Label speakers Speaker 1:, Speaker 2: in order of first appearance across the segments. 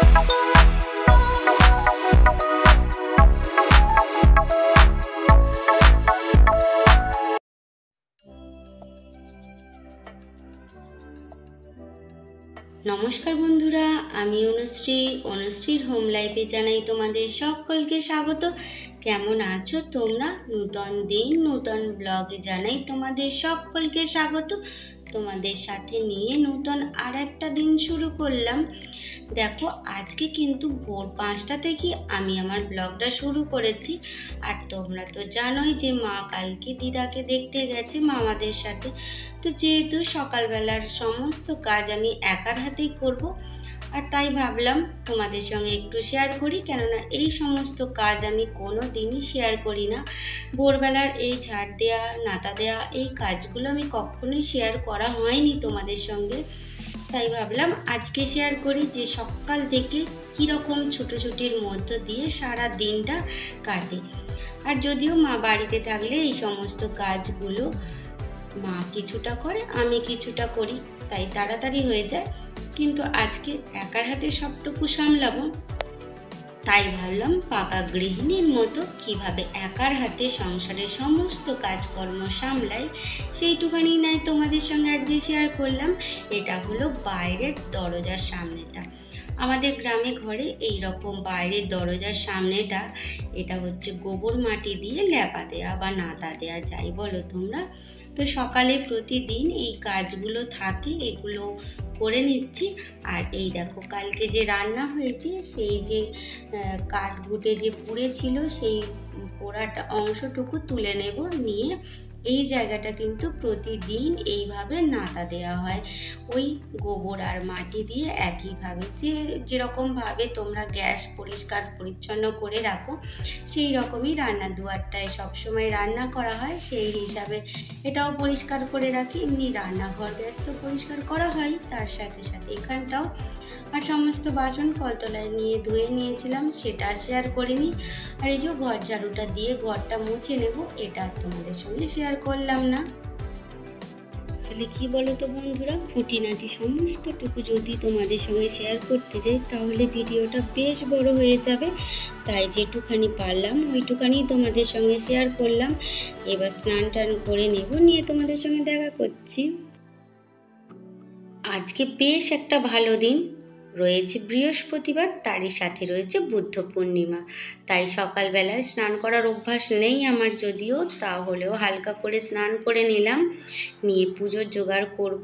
Speaker 1: নমস্কার বন্ধুরা, আমি অনুশ্রীর হোম লাইফে জানাই তোমাদের সকলকে স্বাগত। কেমন আছো তোমরা? নূতন দিন নূতন ব্লগে জানাই তোমাদের সকলকে স্বাগত। তোমাদের সাথে নিয়ে নূতন আর একটা দিন শুরু করলাম। দেখো, আজকে কিন্তু ভোর 5টা থেকে আমি আমার ব্লগটা শুরু করেছি। আর তোমরা তো জানোই যে মা কালকে দিদাকে দেখতে গেছে মামাদের সাথে। তো যেহেতু সকালবেলার সমস্ত কাজ আমি একার হাতেই করব, আর তাই ভাবলাম তোমাদের সঙ্গে একটু শেয়ার করি, কেননা এই সমস্ত কাজ আমি কোনো দিনই শেয়ার করি না। ভোরবেলার এই ঝাড় দেওয়া, নাতা দেওয়া, এই কাজগুলো আমি কখনোই শেয়ার করা হয়নি তোমাদের সঙ্গে। তাই ভাবলাম আজকে শেয়ার করি যে সকাল থেকে কীরকম ছুটোছুটির মধ্য দিয়ে সারা দিনটা কাটে। আর যদিও মা বাড়িতে থাকলে এই সমস্ত কাজগুলো মা কিছুটা করে, আমি কিছুটা করি, তাই তাড়াতাড়ি হয়ে যায়। কিন্তু আজকে একার হাতে সবটুকু সামলাবো, তাই ভাবলাম পাকা গৃহিণীর মতো কিভাবে একার হাতে সংসারের সমস্ত কাজকর্ম সামলাই সেইটুখানি নয় তোমাদের সঙ্গে আজকে শেয়ার করলাম। এটা হলো বাইরের দরজার সামনেটা। আমাদের গ্রামে ঘরে এই রকম বাইরের দরজার সামনেটা, এটা হচ্ছে গোবর মাটি দিয়ে লেপা দেয়া বা নাতা দেয়া, যাই বলো তোমরা। তো সকালে প্রতিদিন এই কাজগুলো থাকে, এগুলো করে নিচ্ছি। আর এই দেখো, কালকে যে রান্না হয়েছে সেই যে কাঠ ঘুটে যে পুড়েছিল, সেই পোড়াটা অংশটুকু তুলে নেব। নিয়ে এই জায়গাটা কিন্তু প্রতিদিন এইভাবে নাতা দেওয়া হয়, ওই গোবর আর মাটি দিয়ে একইভাবে। যেরকমভাবে তোমরা গ্যাস পরিষ্কার পরিচ্ছন্ন করে রাখো, সেই রকমই রান্নার দুয়ারটায় সবসময় রান্না করা হয়, সেই হিসাবে এটাও পরিষ্কার করে রাখি। এমনি রান্নাঘর গ্যাস তো পরিষ্কার করা হয়, তার সাথে সাথে এখানটাও। আর সমস্ত বাসন কলতলায় নিয়ে ধুয়ে নিয়েছিলাম, সেটা শেয়ার করিনি। আর এই যে ঘর ঝাড়ুটা দিয়ে ঘরটা মুছে নেব, এটা তোমাদের সঙ্গে শেয়ার করলাম না। আসলে কি বলো তো বন্ধুরা, খুঁটিনাটি সমস্তটুকু যদি তোমাদের সঙ্গে শেয়ার করতে যাই তাহলে ভিডিওটা বেশ বড় হয়ে যাবে। তাই যেটুখানি পারলাম ওইটুখানি তোমাদের সঙ্গে শেয়ার করলাম। এবার স্নান টান করে নেব, নিয়ে তোমাদের সঙ্গে দেখা করছি। আজকে বেশ একটা ভালো দিন, রয়েছে বৃহস্পতিবার, তারই সাথে রয়েছে বুদ্ধ পূর্ণিমা। তাই সকালবেলায় স্নান করার অভ্যাস নেই আমার, যদিও তাহলেও হালকা করে স্নান করে নিলাম, নিয়ে পুজোর জোগাড় করব।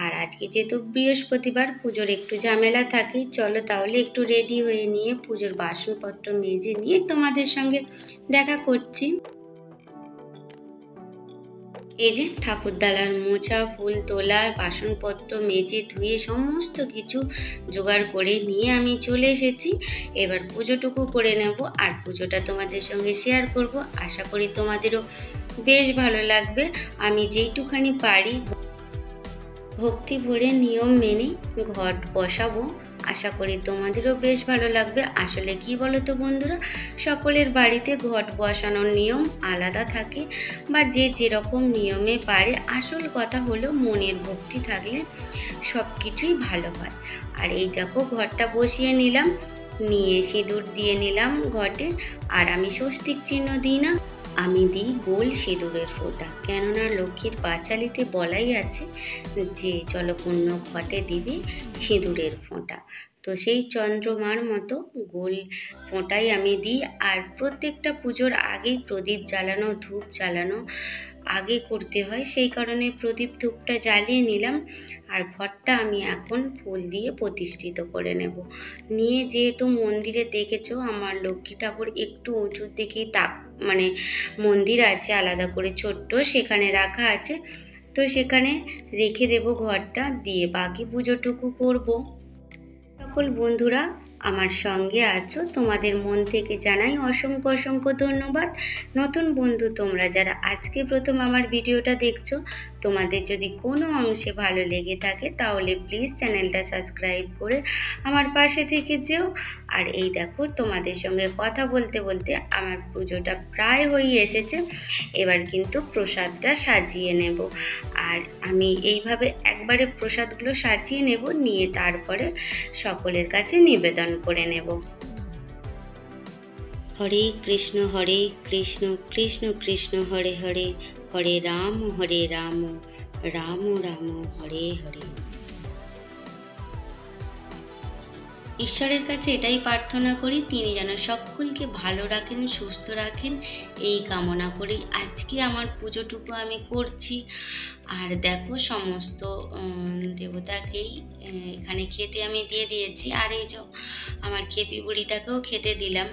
Speaker 1: আর আজকে যেহেতু বৃহস্পতিবার, পুজোর একটু ঝামেলা থাকেই। চলো তাহলে একটু রেডি হয়ে নিয়ে পুজোর বাসনপত্র মেজে নিয়ে তোমাদের সঙ্গে দেখা করছি। এই যে ঠাকুরদালার মোছা, ফুল তোলা, বাসনপত্র মেজে ধুয়ে সমস্ত কিছু জোগাড় করে নিয়ে আমি চলে এসেছি। এবার পুজোটুকু করে নেব, আর পুজোটা তোমাদের সঙ্গে শেয়ার করব। আশা করি তোমাদেরও বেশ ভালো লাগবে। আমি যেইটুখানি পারি ভক্তি ভরে নিয়ম মেনে ঘট বসাবো, আশা করি তোমাদেরও বেশ ভালো লাগবে। আসলে কি বলো তো বন্ধুরা, সকলের বাড়িতে ঘট বসানোর নিয়ম আলাদা থাকে, বা যে যেরকম নিয়মে পারে। আসল কথা হলো মনের ভক্তি থাকলে সব কিছুই ভালো হয়। আর এই দেখো, ঘরটা বসিয়ে নিলাম, নিয়ে সিঁদুর দিয়ে নিলাম ঘটে। আর আমি স্বস্তিক চিহ্ন দিই না, আমি দিই গোল সিঁদুরের ফোঁটা। কেননা লক্ষ্মীর পাঁচালিতে বলাই আছে যে জলপূর্ণ ঘটে দিবে সিঁদুরের ফোঁটা। তো সেই চন্দ্রমার মতো গোল ফোঁটাই আমি দিই। আর প্রত্যেকটা পুজোর আগেই প্রদীপ জ্বালানো, ধূপ জ্বালানো আগে করতে হয়, সেই কারণে প্রদীপ ধূপটা জ্বালিয়ে নিলাম। আর ঘরটা আমি এখন ফুল দিয়ে প্রতিষ্ঠিত করে নেব। নিয়ে যেহেতু মন্দিরে দেখেছো আমার লক্ষ্মী ঠাকুর একটু উঁচুর দিকেই মন্দির আছে আলাদা করে ছোট্ট, সেখানে রাখা আছে। তো সেখানে রেখে দেব ঘরটা, দিয়ে বাকি পুজোটুকু করব। সকল বন্ধুরা আমার সঙ্গে আছো, তোমাদের মন থেকে জানাই অসংখ্য অসংখ্য ধন্যবাদ। নতুন বন্ধু তোমরা যারা আজকে প্রথম আমার ভিডিওটা দেখছো, তোমাদের যদি কোনো অংশে ভালো লেগে থাকে তাহলে প্লিজ চ্যানেলটা সাবস্ক্রাইব করে আমার পাশে থেকে যেও। আর এই দেখো, তোমাদের সঙ্গে কথা বলতে বলতে আমার পুজোটা প্রায় হয়ে এসেছে। এবার কিন্তু প্রসাদটা সাজিয়ে নেব। আর আমি এইভাবে একবারে প্রসাদগুলো সাজিয়ে নেব, নিয়ে তারপরে সকলের কাছে নিবেদন করে নেব। হরে কৃষ্ণ কৃষ্ণ কৃষ্ণ হরে হরে, হরে রাম রাম রাম হরে হরে। ঈশ্বরের কাছে এটাই প্রার্থনা করি, তিনি যেন সকলকে ভালো রাখেন, সুস্থ রাখেন, এই কামনা করি আজকে আমার পুজোটুকু আমি করছি। আর দেখো সমস্ত দেবতাকেই এখানে খেতে আমি দিয়ে দিয়েছি, আর এই যে আমার খেপি বুড়িটাকেও খেতে দিলাম।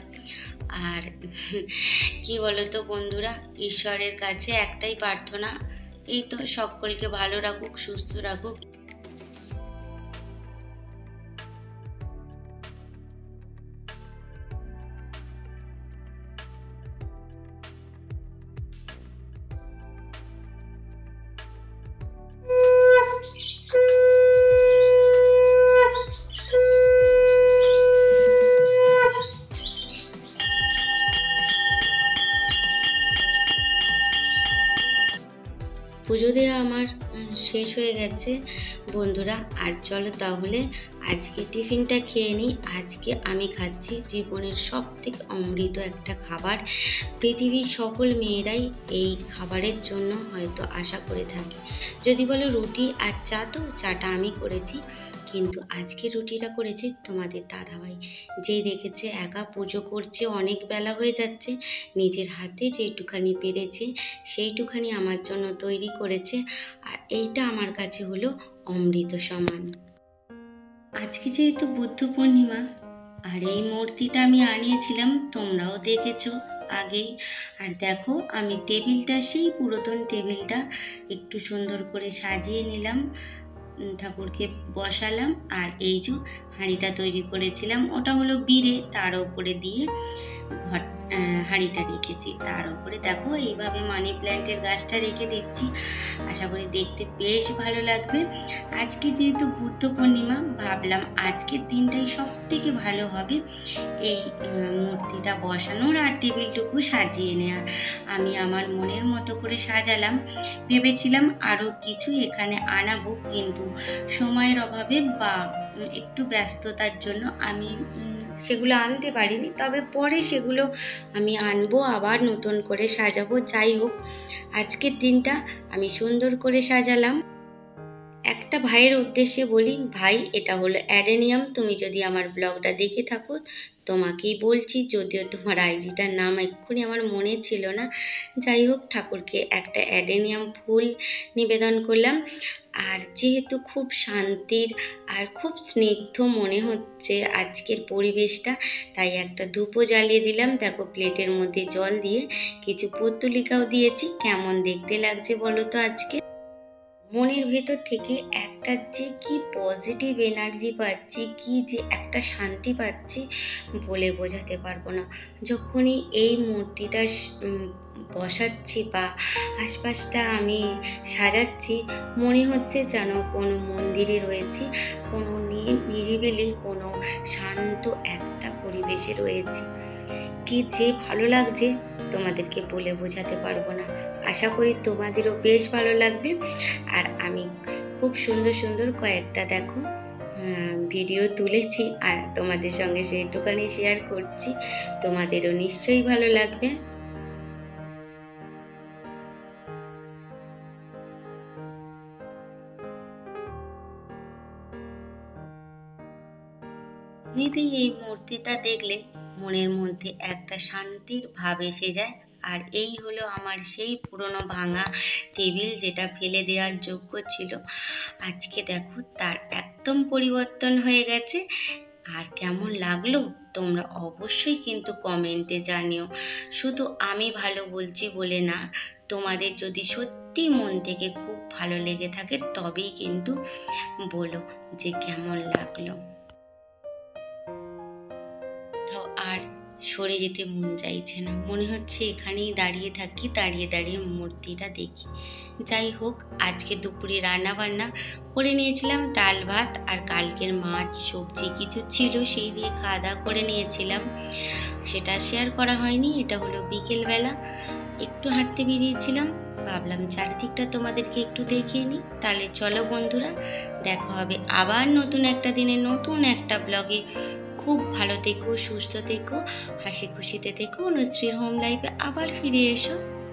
Speaker 1: আর কি বলতো বন্ধুরা, ঈশ্বরের কাছে একটাই প্রার্থনা, এই তো সকলকে ভালো রাখুক, সুস্থ রাখুক। পুজো দেওয়া আমার শেষ হয়ে গেছে বন্ধুরা। আর চলো তাহলে আজকে টিফিনটা খেয়ে নিই। আজকে আমি খাচ্ছি জীবনের সবথেকে অমৃত একটা খাবার। পৃথিবীর সকল মেয়েরাই এই খাবারের জন্য হয়তো আশা করে থাকে। যদি বলো রুটি আর চা, তো চাটা আমি করেছি, কিন্তু আজকে রুটিটা করেছে তোমাদের দাদাভাই। যেই দেখেছে একা পুজো করছে, অনেক বেলা হয়ে যাচ্ছে, নিজের হাতে যেইটুখানি পেরেছে সেইটুখানি আমার জন্য তৈরি করেছে। আর এইটা আমার কাছে হলো অমৃত সমান। আজকে যেহেতু বুদ্ধ পূর্ণিমা, আর এই মূর্তিটা আমি আনিয়েছিলাম, তোমরাও দেখেছো আগেই। আর দেখো আমি টেবিলটা, সেই পুরাতন টেবিলটা একটু সুন্দর করে সাজিয়ে নিলাম, ঠাকুরকে বসালাম। আর এই যে হাঁড়িটা তৈরি করেছিলাম, ওটা হলো বিড়ে, তার উপরে দিয়ে হাঁড়িটা রেখেছি। তার উপরে দেখো এইভাবে মানি প্ল্যান্টের গাছটা রেখে দিচ্ছি, আশা করি দেখতে বেশ ভালো লাগবে। আজকে যেহেতু বুদ্ধ পূর্ণিমা, ভাবলাম আজকের দিনটাই সব থেকে ভালো হবে এই মূর্তিটা বসানোর আর টেবিলটুকু সাজিয়ে নেওয়ার। আমি আমার মনের মতো করে সাজালাম। ভেবেছিলাম আরও কিছু এখানে আনাবো, কিন্তু সময়ের অভাবে বা একটু ব্যস্ততার জন্য আমি সেগুলো আনতে পারিনি। তবে পরে সেগুলো আমি আনবো, আবার নতুন করে সাজাবো। যাই হোক, আজকের দিনটা আমি সুন্দর করে সাজালাম। একটা ভাইয়ের উদ্দেশ্যে বলি, ভাই এটা হলো অ্যাডেনিয়াম। তুমি যদি আমার ব্লগটা দেখে থাকো তোমাকেই বলছি, যদিও তোমার আইডিটার নাম এক্ষুনি আমার মনে ছিল না। যাই হোক, ঠাকুরকে একটা অ্যাডেনিয়াম ফুল নিবেদন করলাম। আর যেহেতু খুব শান্তির আর খুব স্নিগ্ধ মনে হচ্ছে আজকের পরিবেশটা, তাই একটা ধূপও জ্বালিয়ে দিলাম। দেখো প্লেটের মধ্যে জল দিয়ে কিছু পত্তলিকাও দিয়েছি। কেমন দেখতে লাগছে বলো তো? আজকে মনের ভেতর থেকে একটা যে কি পজিটিভ এনার্জি পাচ্ছি, কি যে একটা শান্তি পাচ্ছি, বলে বোঝাতে পারবো না। যখনই এই মূর্তিটা বসাচ্ছি বা আশপাশটা আমি সাজাচ্ছি, মনে হচ্ছে যেন কোনো মন্দিরে রয়েছি, কোনো নিরিবিলি, কোনো শান্ত একটা পরিবেশে রয়েছি। কি যে ভালো লাগছে তোমাদেরকে বলে বোঝাতে পারবো না। আশা করি তোমাদেরও বেশ ভালো লাগবে। আর আমি খুব সুন্দর সুন্দর কয়েকটা দেখো ভিডিও তুলেছি, আর তোমাদের সঙ্গে সেইটুখানি শেয়ার করছি, তোমাদেরও নিশ্চয়ই ভালো লাগবে। এমনিতেই এই মূর্তিটা দেখলে মনের মধ্যে একটা শান্তির ভাব এসে যায়। আর এই হলো আমার সেই পুরনো ভাঙা টেবিল, যেটা ফেলে দেওয়ার যোগ্য ছিল। আজকে দেখো তার একদম পরিবর্তন হয়ে গেছে। আর কেমন লাগলো তোমরা অবশ্যই কিন্তু কমেন্টে জানিও। শুধু আমি ভালো বলছি বলে না, তোমাদের যদি সত্যি মন থেকে খুব ভালো লেগে থাকে তবেই কিন্তু বলো যে কেমন লাগলো। তো আর সরে যেতে মন চাইছে না, মনে হচ্ছে এখানেই দাঁড়িয়ে থাকি, দাঁড়িয়ে দাঁড়িয়ে মূর্তিটা দেখি। যাই হোক, আজকে দুপুরে রান্না বান্না করে নিয়েছিলাম, ডাল ভাত আর কালকের মাছ সবজি কিছু ছিল, সেই দিয়ে খাওয়া দাওয়া করে নিয়েছিলাম। সেটা শেয়ার করা হয়নি। এটা হলো বিকেলবেলা, একটু হাঁটতে বেরিয়েছিলাম, ভাবলাম চারিদিকটা তোমাদেরকে একটু দেখিয়ে নিই। তাহলে চলো বন্ধুরা, দেখা হবে আবার নতুন একটা দিনে নতুন একটা ব্লগে। খুব ভালো থেকো, সুস্থ থেকো, হাসি খুশিতে থেকো। অনুশ্রীর হোম লাইফে আবার ফিরে এসো।